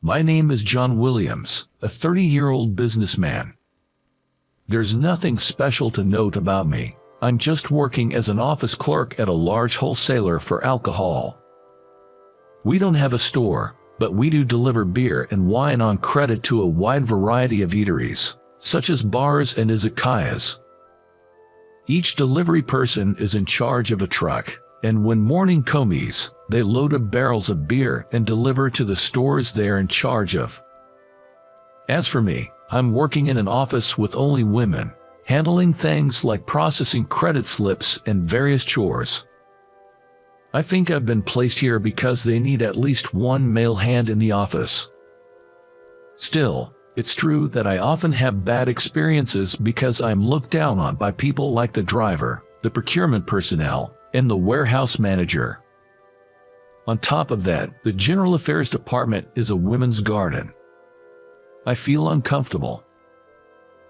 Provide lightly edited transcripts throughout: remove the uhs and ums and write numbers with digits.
My name is John Williams, a 30-year-old businessman. There's nothing special to note about me. I'm just working as an office clerk at a large wholesaler for alcohol. We don't have a store, but we do deliver beer and wine on credit to a wide variety of eateries, such as bars and izakayas. Each delivery person is in charge of a truck, and when morning comes, they load up barrels of beer and deliver to the stores they're in charge of. As for me, I'm working in an office with only women, handling things like processing credit slips and various chores. I think I've been placed here because they need at least one male hand in the office. Still, it's true that I often have bad experiences because I'm looked down on by people like the driver, the procurement personnel, and the warehouse manager. On top of that, the General Affairs Department is a women's garden. I feel uncomfortable.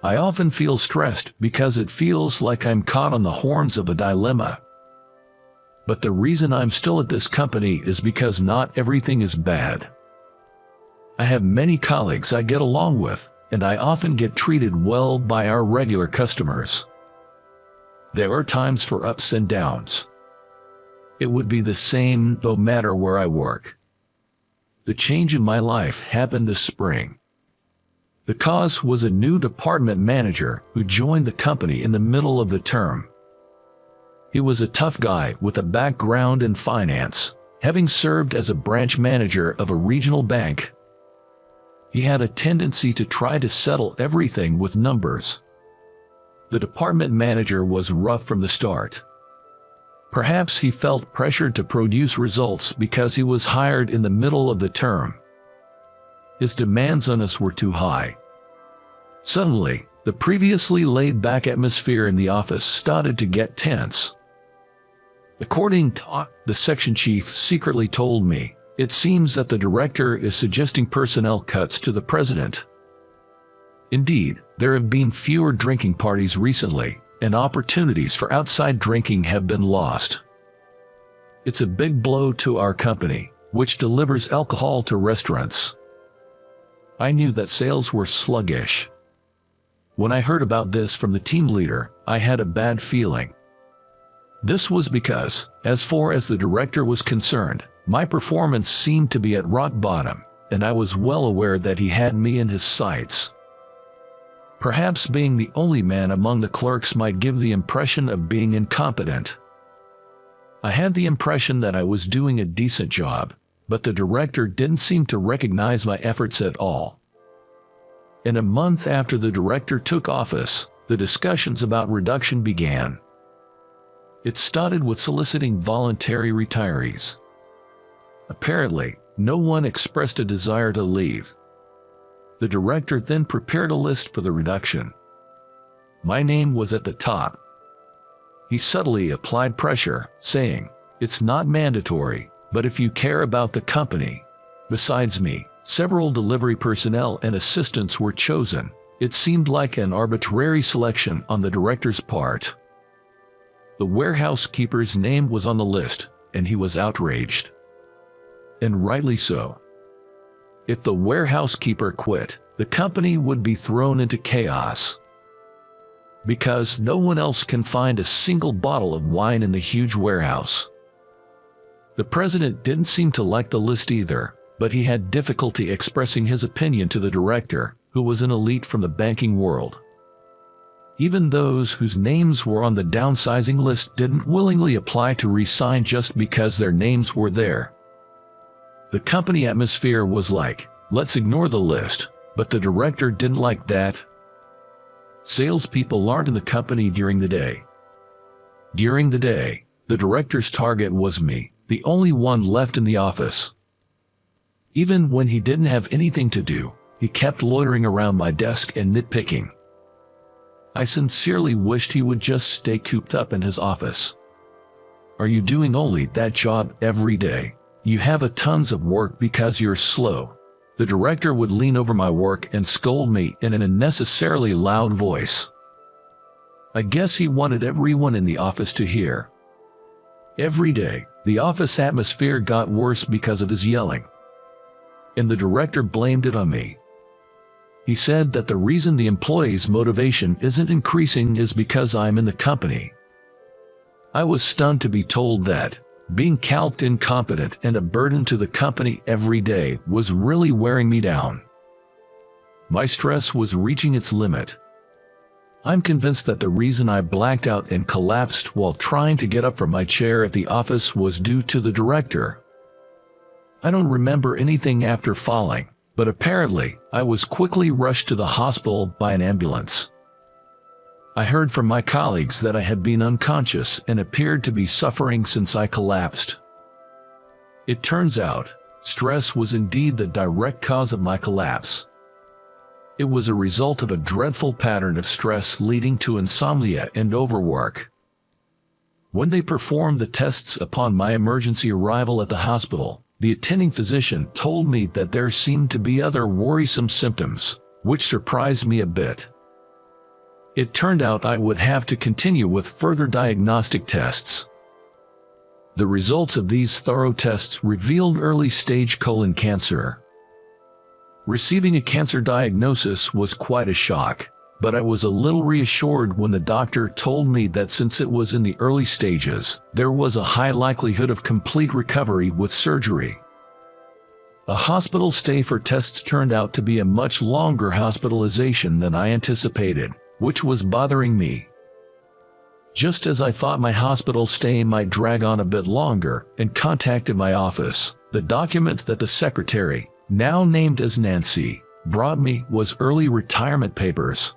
I often feel stressed because it feels like I'm caught on the horns of a dilemma. But the reason I'm still at this company is because not everything is bad. I have many colleagues I get along with, and I often get treated well by our regular customers. There are times for ups and downs. It would be the same no matter where I work. The change in my life happened this spring. The cause was a new department manager who joined the company in the middle of the term. He was a tough guy with a background in finance, having served as a branch manager of a regional bank. He had a tendency to try to settle everything with numbers. The department manager was rough from the start. Perhaps he felt pressured to produce results because he was hired in the middle of the term. His demands on us were too high. Suddenly, the previously laid-back atmosphere in the office started to get tense. According to the section chief secretly told me, it seems that the director is suggesting personnel cuts to the president. Indeed, there have been fewer drinking parties recently, and opportunities for outside drinking have been lost. It's a big blow to our company, which delivers alcohol to restaurants. I knew that sales were sluggish. When I heard about this from the team leader, I had a bad feeling. This was because, as far as the director was concerned, my performance seemed to be at rock bottom, and I was well aware that he had me in his sights. Perhaps being the only man among the clerks might give the impression of being incompetent. I had the impression that I was doing a decent job, but the director didn't seem to recognize my efforts at all. In a month after the director took office, the discussions about reduction began. It started with soliciting voluntary retirees. Apparently, no one expressed a desire to leave. The director then prepared a list for the reduction. My name was at the top. He subtly applied pressure, saying, "It's not mandatory, but if you care about the company." Besides me, several delivery personnel and assistants were chosen. It seemed like an arbitrary selection on the director's part. The warehouse keeper's name was on the list, and he was outraged. And rightly so. If the warehouse keeper quit, the company would be thrown into chaos. Because no one else can find a single bottle of wine in the huge warehouse. The president didn't seem to like the list either, but he had difficulty expressing his opinion to the director, who was an elite from the banking world. Even those whose names were on the downsizing list didn't willingly apply to resign just because their names were there. The company atmosphere was like, let's ignore the list, but the director didn't like that. Salespeople aren't in the company during the day. During the day, the director's target was me, the only one left in the office. Even when he didn't have anything to do, he kept loitering around my desk and nitpicking. I sincerely wished he would just stay cooped up in his office. Are you doing only that job every day? You have a tons of work because you're slow. The director would lean over my work and scold me in an unnecessarily loud voice. I guess he wanted everyone in the office to hear. Every day, the office atmosphere got worse because of his yelling. and the director blamed it on me. He said that the reason the employees' motivation isn't increasing is because I'm in the company. I was stunned to be told that being called incompetent and a burden to the company every day was really wearing me down. My stress was reaching its limit. I'm convinced that the reason I blacked out and collapsed while trying to get up from my chair at the office was due to the director. I don't remember anything after falling, but apparently I was quickly rushed to the hospital by an ambulance. I heard from my colleagues that I had been unconscious and appeared to be suffering since I collapsed. It turns out, stress was indeed the direct cause of my collapse. It was a result of a dreadful pattern of stress leading to insomnia and overwork. When they performed the tests upon my emergency arrival at the hospital, the attending physician told me that there seemed to be other worrisome symptoms, which surprised me a bit. It turned out I would have to continue with further diagnostic tests. The results of these thorough tests revealed early-stage colon cancer. Receiving a cancer diagnosis was quite a shock, but I was a little reassured when the doctor told me that since it was in the early stages, there was a high likelihood of complete recovery with surgery. A hospital stay for tests turned out to be a much longer hospitalization than I anticipated, which was bothering me. Just as I thought my hospital stay might drag on a bit longer and contacted my office, the document that the secretary, now named as Nancy, brought me was early retirement papers.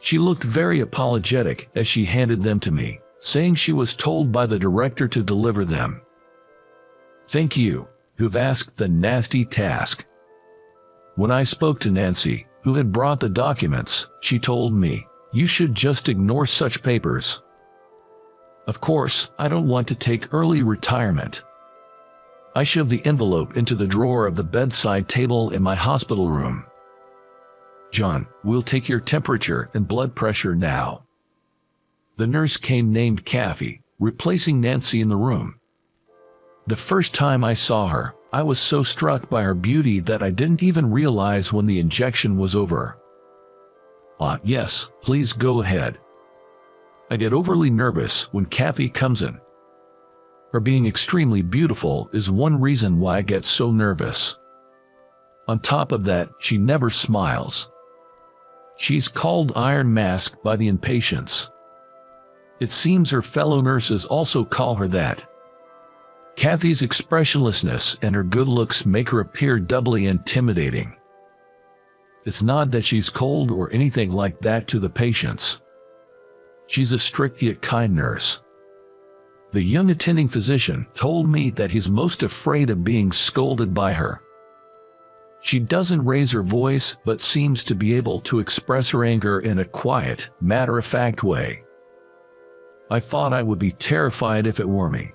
She looked very apologetic as she handed them to me, saying she was told by the director to deliver them. "Thank you, who've asked the nasty task." When I spoke to Nancy, who had brought the documents, she told me, "You should just ignore such papers." Of course, I don't want to take early retirement. I shoved the envelope into the drawer of the bedside table in my hospital room. "John, we'll take your temperature and blood pressure now." The nurse came named Kathy, replacing Nancy in the room. The first time I saw her, I was so struck by her beauty that I didn't even realize when the injection was over. Yes, please go ahead." I get overly nervous when Kathy comes in. Her being extremely beautiful is one reason why I get so nervous. On top of that, she never smiles. She's called Iron Mask by the inpatients. It seems her fellow nurses also call her that. Kathy's expressionlessness and her good looks make her appear doubly intimidating. It's not that she's cold or anything like that to the patients. She's a strict yet kind nurse. The young attending physician told me that he's most afraid of being scolded by her. She doesn't raise her voice but seems to be able to express her anger in a quiet, matter-of-fact way. I thought I would be terrified if it were me.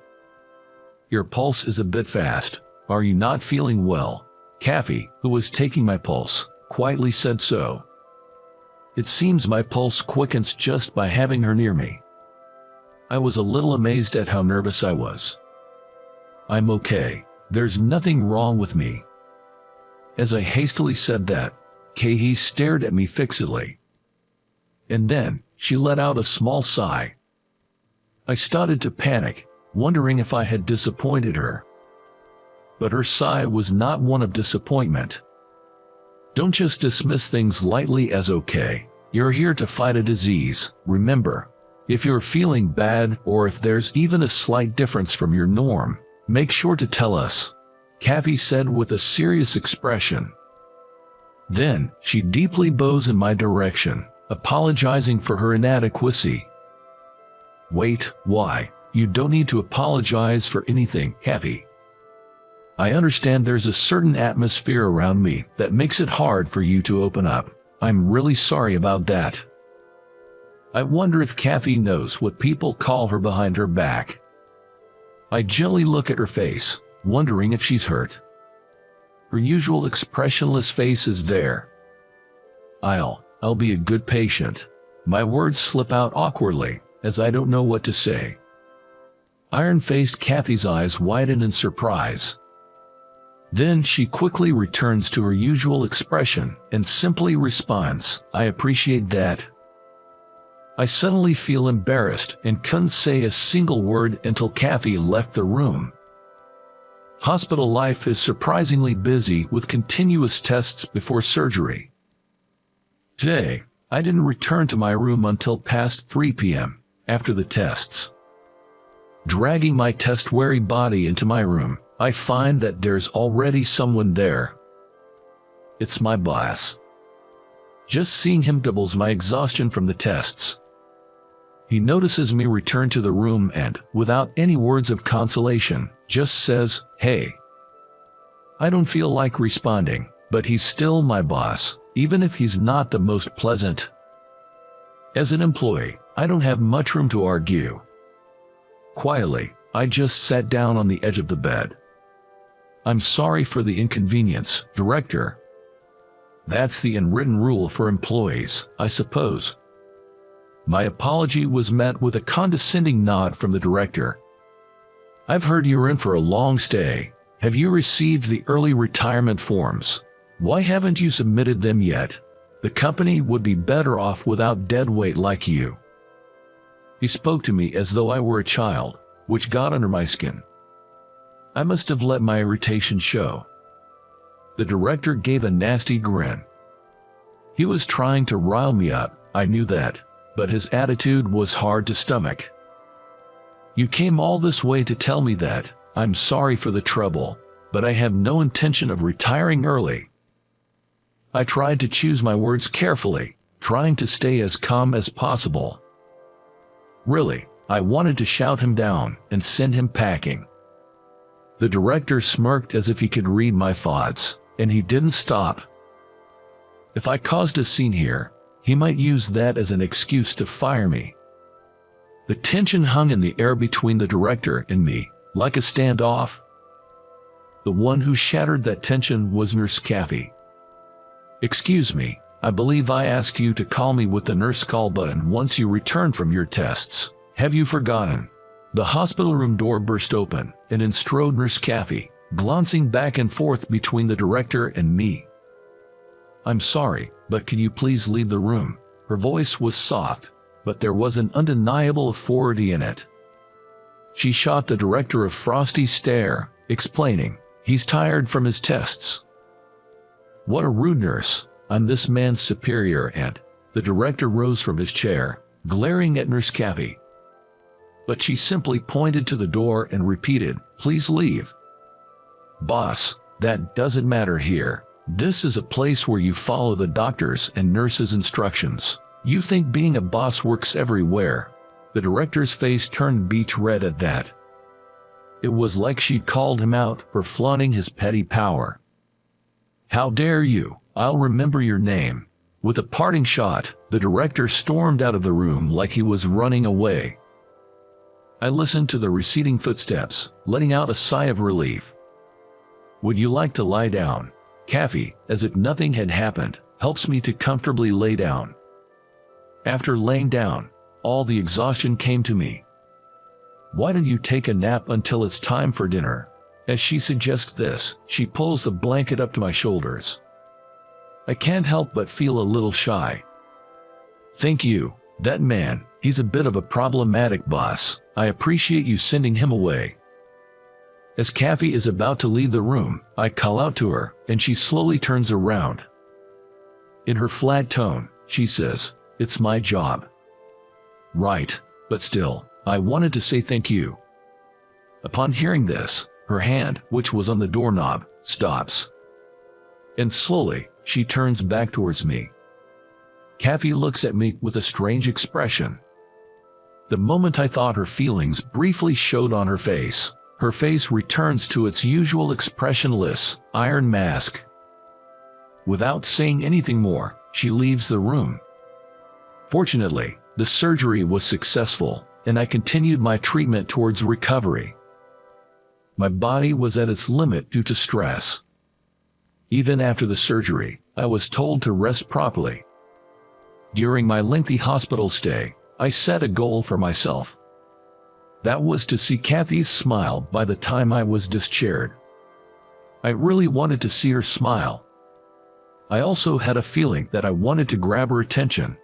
"Your pulse is a bit fast. Are you not feeling well?" Kathy, who was taking my pulse, quietly said so. It seems my pulse quickens just by having her near me. I was a little amazed at how nervous I was. "I'm okay. There's nothing wrong with me." As I hastily said that, Kathy stared at me fixedly. And then, she let out a small sigh. I started to panic, wondering if I had disappointed her. But her sigh was not one of disappointment. "Don't just dismiss things lightly as okay. You're here to fight a disease, remember. If you're feeling bad or if there's even a slight difference from your norm, make sure to tell us," Kathy said with a serious expression. Then, she deeply bows in my direction, apologizing for her inadequacy. "Wait, why? You don't need to apologize for anything, Kathy. I understand there's a certain atmosphere around me that makes it hard for you to open up. I'm really sorry about that." I wonder if Kathy knows what people call her behind her back. I gently look at her face, wondering if she's hurt. Her usual expressionless face is there. I'll be a good patient." My words slip out awkwardly, as I don't know what to say. Iron-faced Kathy's eyes widen in surprise. Then she quickly returns to her usual expression and simply responds, "I appreciate that." I suddenly feel embarrassed and couldn't say a single word until Kathy left the room. Hospital life is surprisingly busy with continuous tests before surgery. Today, I didn't return to my room until past 3 p.m. after the tests. Dragging my test-weary body into my room, I find that there's already someone there. It's my boss. Just seeing him doubles my exhaustion from the tests. He notices me return to the room and, without any words of consolation, just says, "Hey." I don't feel like responding, but he's still my boss, even if he's not the most pleasant. As an employee, I don't have much room to argue. Quietly, I just sat down on the edge of the bed. "I'm sorry for the inconvenience, Director." That's the unwritten rule for employees, I suppose. My apology was met with a condescending nod from the director. "I've heard you're in for a long stay. Have you received the early retirement forms? Why haven't you submitted them yet? The company would be better off without deadweight like you." He spoke to me as though I were a child, which got under my skin. I must have let my irritation show. The director gave a nasty grin. He was trying to rile me up, I knew that, but his attitude was hard to stomach. "You came all this way to tell me that. I'm sorry for the trouble, but I have no intention of retiring early." I tried to choose my words carefully, trying to stay as calm as possible. Really, I wanted to shout him down and send him packing. The director smirked as if he could read my thoughts, and he didn't stop. If I caused a scene here, he might use that as an excuse to fire me. The tension hung in the air between the director and me, like a standoff. The one who shattered that tension was Nurse Kathy. "Excuse me, I believe I asked you to call me with the nurse call button once you return from your tests. Have you forgotten?" The hospital room door burst open, and in strode Nurse Kathy, glancing back and forth between the director and me. "I'm sorry, but could you please leave the room?" Her voice was soft, but there was an undeniable authority in it. She shot the director a frosty stare, explaining, "He's tired from his tests." What a rude nurse. I'm this man's superior, and the director rose from his chair, glaring at Nurse Kathy. But she simply pointed to the door and repeated, "Please leave." "Boss, that doesn't matter here. This is a place where you follow the doctor's and nurse's instructions. You think being a boss works everywhere." The director's face turned beech red at that. It was like she'd called him out for flaunting his petty power. "How dare you? I'll remember your name." With a parting shot, the director stormed out of the room like he was running away. I listened to the receding footsteps, letting out a sigh of relief. "Would you like to lie down?" Kathy, as if nothing had happened, helps me to comfortably lay down. After laying down, all the exhaustion came to me. "Why don't you take a nap until it's time for dinner?" As she suggests this, she pulls the blanket up to my shoulders. I can't help but feel a little shy. "Thank you. That man, he's a bit of a problematic boss. I appreciate you sending him away." As Kathy is about to leave the room, I call out to her, and she slowly turns around. In her flat tone, she says, "It's my job." Right, but still, I wanted to say thank you. Upon hearing this, her hand, which was on the doorknob, stops. And slowly, she turns back towards me. Kathy looks at me with a strange expression. The moment I thought her feelings briefly showed on her face returns to its usual expressionless, iron mask. Without saying anything more, she leaves the room. Fortunately, the surgery was successful, and I continued my treatment towards recovery. My body was at its limit due to stress. Even after the surgery, I was told to rest properly. During my lengthy hospital stay, I set a goal for myself. That was to see Kathy's smile by the time I was discharged. I really wanted to see her smile. I also had a feeling that I wanted to grab her attention.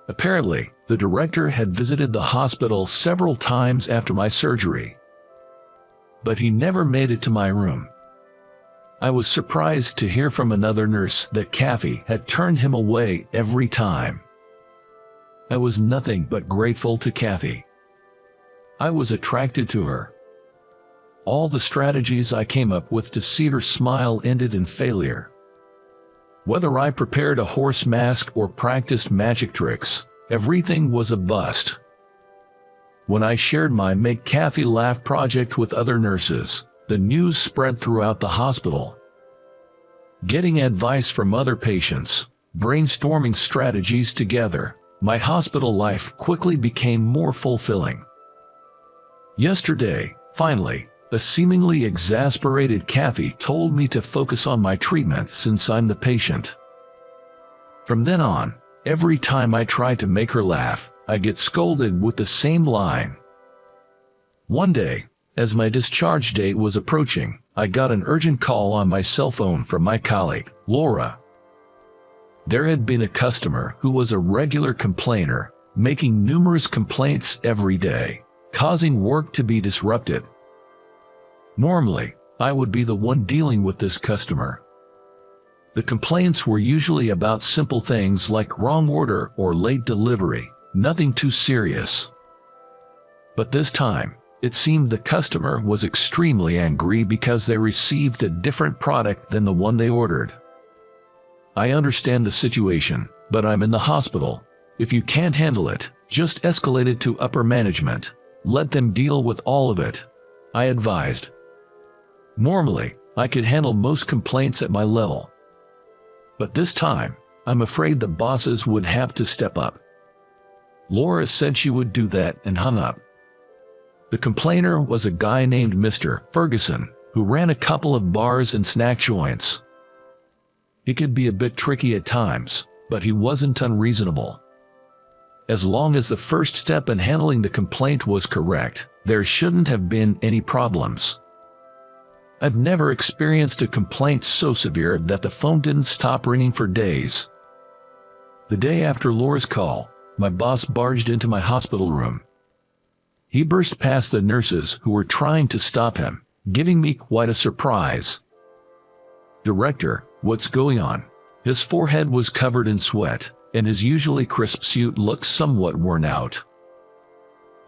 Apparently, the director had visited the hospital several times after my surgery, but he never made it to my room. I was surprised to hear from another nurse that Kathy had turned him away every time. I was nothing but grateful to Kathy. I was attracted to her. All the strategies I came up with to see her smile ended in failure. Whether I prepared a horse mask or practiced magic tricks, everything was a bust. When I shared my Make Kathy Laugh project with other nurses, the news spread throughout the hospital. Getting advice from other patients, brainstorming strategies together, my hospital life quickly became more fulfilling. Yesterday, finally, a seemingly exasperated Kathy told me to focus on my treatment since I'm the patient. From then on, every time I try to make her laugh, I get scolded with the same line. One day, as my discharge date was approaching, I got an urgent call on my cell phone from my colleague, Laura. There had been a customer who was a regular complainer, making numerous complaints every day, causing work to be disrupted. Normally, I would be the one dealing with this customer. The complaints were usually about simple things like wrong order or late delivery, nothing too serious. But this time, it seemed the customer was extremely angry because they received a different product than the one they ordered. I understand the situation, but I'm in the hospital. If you can't handle it, just escalate it to upper management. Let them deal with all of it, I advised. Normally, I could handle most complaints at my level. But this time, I'm afraid the bosses would have to step up. Laura said she would do that and hung up. The complainer was a guy named Mr. Ferguson, who ran a couple of bars and snack joints. He could be a bit tricky at times, but he wasn't unreasonable. As long as the first step in handling the complaint was correct, there shouldn't have been any problems. I've never experienced a complaint so severe that the phone didn't stop ringing for days. The day after Laura's call, my boss barged into my hospital room. He burst past the nurses who were trying to stop him, giving me quite a surprise. "Director, what's going on?" His forehead was covered in sweat, and his usually crisp suit looked somewhat worn out.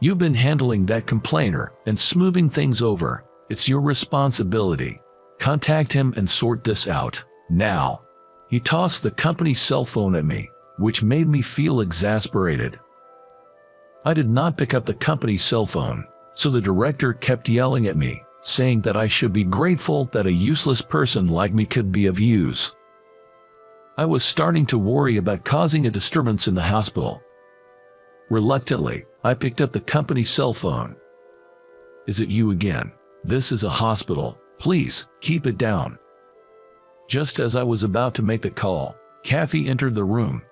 "You've been handling that complainer and smoothing things over. It's your responsibility. Contact him and sort this out, now." He tossed the company cell phone at me, which made me feel exasperated. I did not pick up the company cell phone, so the director kept yelling at me, saying that I should be grateful that a useless person like me could be of use. I was starting to worry about causing a disturbance in the hospital. Reluctantly, I picked up the company cell phone. "Is it you again? This is a hospital. Please, keep it down." Just as I was about to make the call, Kathy entered the room.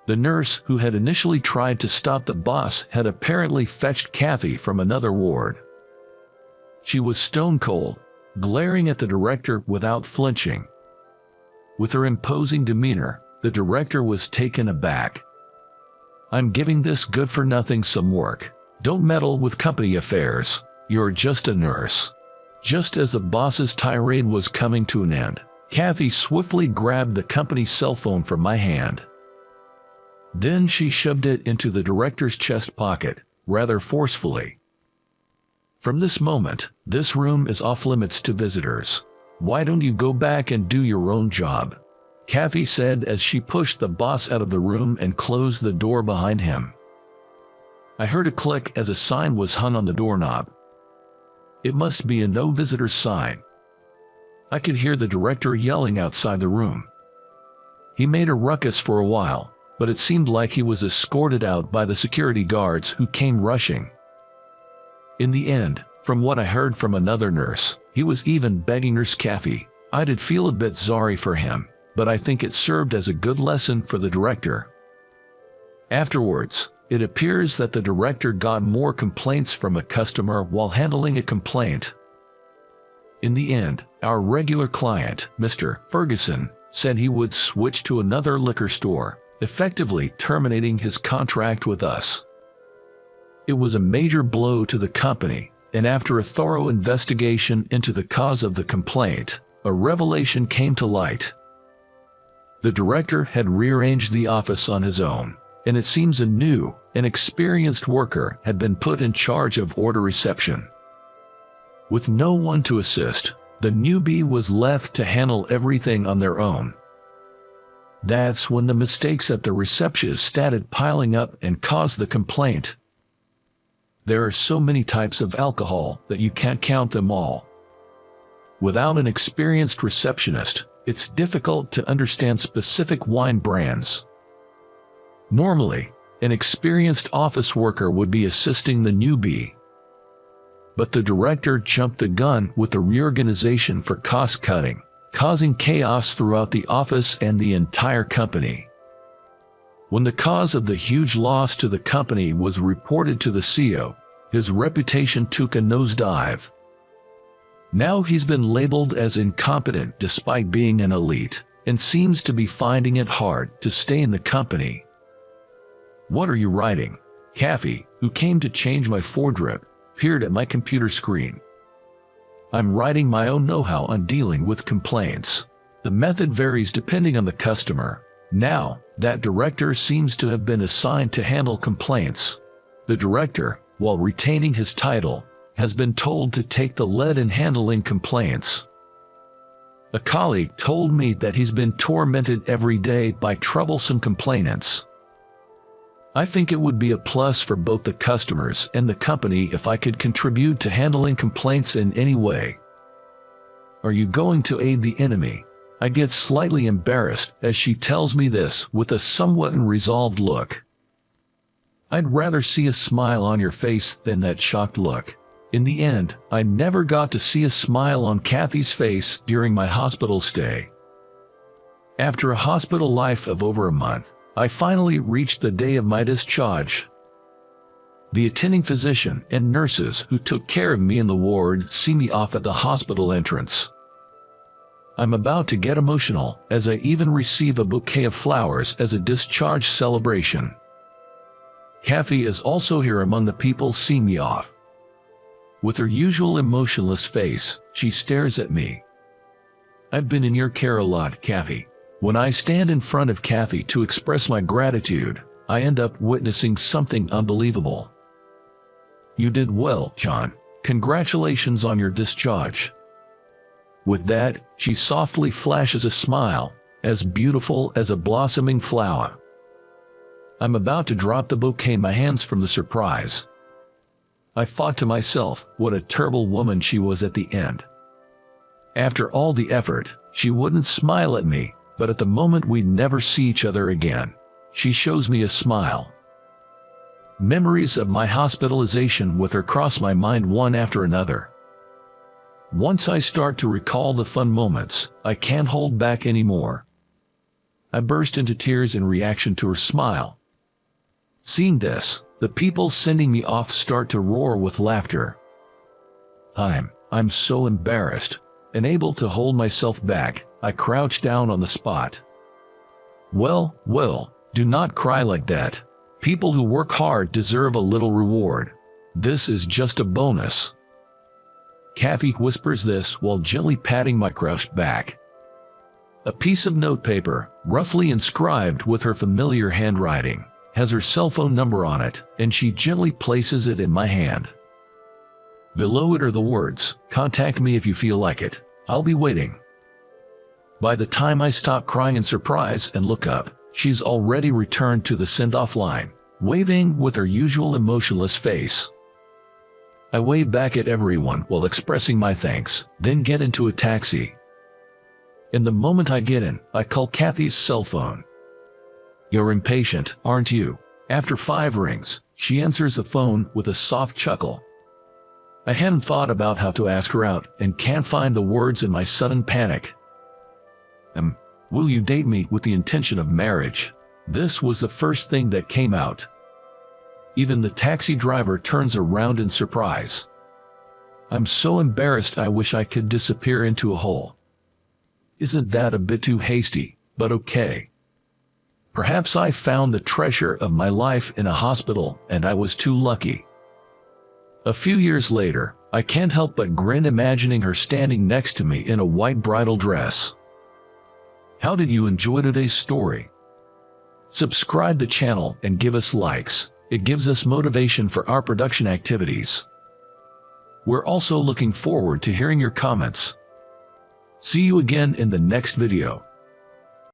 The nurse who had initially tried to stop the boss had apparently fetched Kathy from another ward. She was stone cold, glaring at the director without flinching. With her imposing demeanor, the director was taken aback. "I'm giving this good-for-nothing some work. Don't meddle with company affairs. You're just a nurse." Just as the boss's tirade was coming to an end, Kathy swiftly grabbed the company cell phone from my hand. Then she shoved it into the director's chest pocket, rather forcefully. "From this moment, this room is off-limits to visitors. Why don't you go back and do your own job?" Kathy said as she pushed the boss out of the room and closed the door behind him. I heard a click as a sign was hung on the doorknob. It must be a no visitor sign. I could hear the director yelling outside the room. He made a ruckus for a while, but it seemed like he was escorted out by the security guards who came rushing. In the end, from what I heard from another nurse, he was even begging Nurse Kathy. I did feel a bit sorry for him, but I think it served as a good lesson for the director. Afterwards, it appears that the director got more complaints from a customer while handling a complaint. In the end, our regular client, Mr. Ferguson, said he would switch to another liquor store, effectively terminating his contract with us. It was a major blow to the company, and after a thorough investigation into the cause of the complaint, a revelation came to light. The director had rearranged the office on his own, and it seems a new and experienced worker had been put in charge of order reception. With no one to assist, the newbie was left to handle everything on their own. That's when the mistakes at the reception started piling up and caused the complaint. There are so many types of alcohol that you can't count them all. Without an experienced receptionist, it's difficult to understand specific wine brands. Normally, an experienced office worker would be assisting the newbie. But the director jumped the gun with the reorganization for cost-cutting, causing chaos throughout the office and the entire company. When the cause of the huge loss to the company was reported to the CEO, his reputation took a nosedive. Now he's been labeled as incompetent despite being an elite, and seems to be finding it hard to stay in the company. "What are you writing?" Kathy, who came to change my foredrip, peered at my computer screen. "I'm writing my own know-how on dealing with complaints. The method varies depending on the customer. Now, that director seems to have been assigned to handle complaints. The director, while retaining his title, has been told to take the lead in handling complaints. A colleague told me that he's been tormented every day by troublesome complainants. I think it would be a plus for both the customers and the company if I could contribute to handling complaints in any way." "Are you going to aid the enemy?" I get slightly embarrassed as she tells me this with a somewhat unresolved look. I'd rather see a smile on your face than that shocked look. In the end, I never got to see a smile on Kathy's face during my hospital stay. After a hospital life of over a month, I finally reached the day of my discharge. The attending physician and nurses who took care of me in the ward see me off at the hospital entrance. I'm about to get emotional as I even receive a bouquet of flowers as a discharge celebration. Kathy is also here among the people seeing me off. With her usual emotionless face, she stares at me. "I've been in your care a lot, Kathy." When I stand in front of Kathy to express my gratitude, I end up witnessing something unbelievable. "You did well, John. Congratulations on your discharge." With that, she softly flashes a smile, as beautiful as a blossoming flower. I'm about to drop the bouquet in my hands from the surprise. I thought to myself, what a terrible woman she was at the end. After all the effort, she wouldn't smile at me, but at the moment we'd never see each other again, she shows me a smile. Memories of my hospitalization with her cross my mind one after another. Once I start to recall the fun moments, I can't hold back anymore. I burst into tears in reaction to her smile. Seeing this, the people sending me off start to roar with laughter. I'm so embarrassed. Unable to hold myself back, I crouch down on the spot. Well, do not cry like that. People who work hard deserve a little reward. This is just a bonus. Kathy whispers this while gently patting my crushed back. A piece of notepaper, roughly inscribed with her familiar handwriting, has her cell phone number on it, and she gently places it in my hand. Below it are the words, "Contact me if you feel like it. I'll be waiting." By the time I stop crying in surprise and look up, she's already returned to the send-off line, waving with her usual emotionless face. I wave back at everyone while expressing my thanks, then get into a taxi. In the moment I get in, I call Kathy's cell phone. "You're impatient, aren't you?" After 5 rings, she answers the phone with a soft chuckle. I hadn't thought about how to ask her out and can't find the words in my sudden panic. Will you date me with the intention of marriage? This was the first thing that came out. Even the taxi driver turns around in surprise. I'm so embarrassed I wish I could disappear into a hole. Isn't that a bit too hasty, but okay. Perhaps I found the treasure of my life in a hospital and I was too lucky. A few years later, I can't help but grin imagining her standing next to me in a white bridal dress. How did you enjoy today's story? Subscribe the channel and give us likes. It gives us motivation for our production activities. We're also looking forward to hearing your comments. See you again in the next video.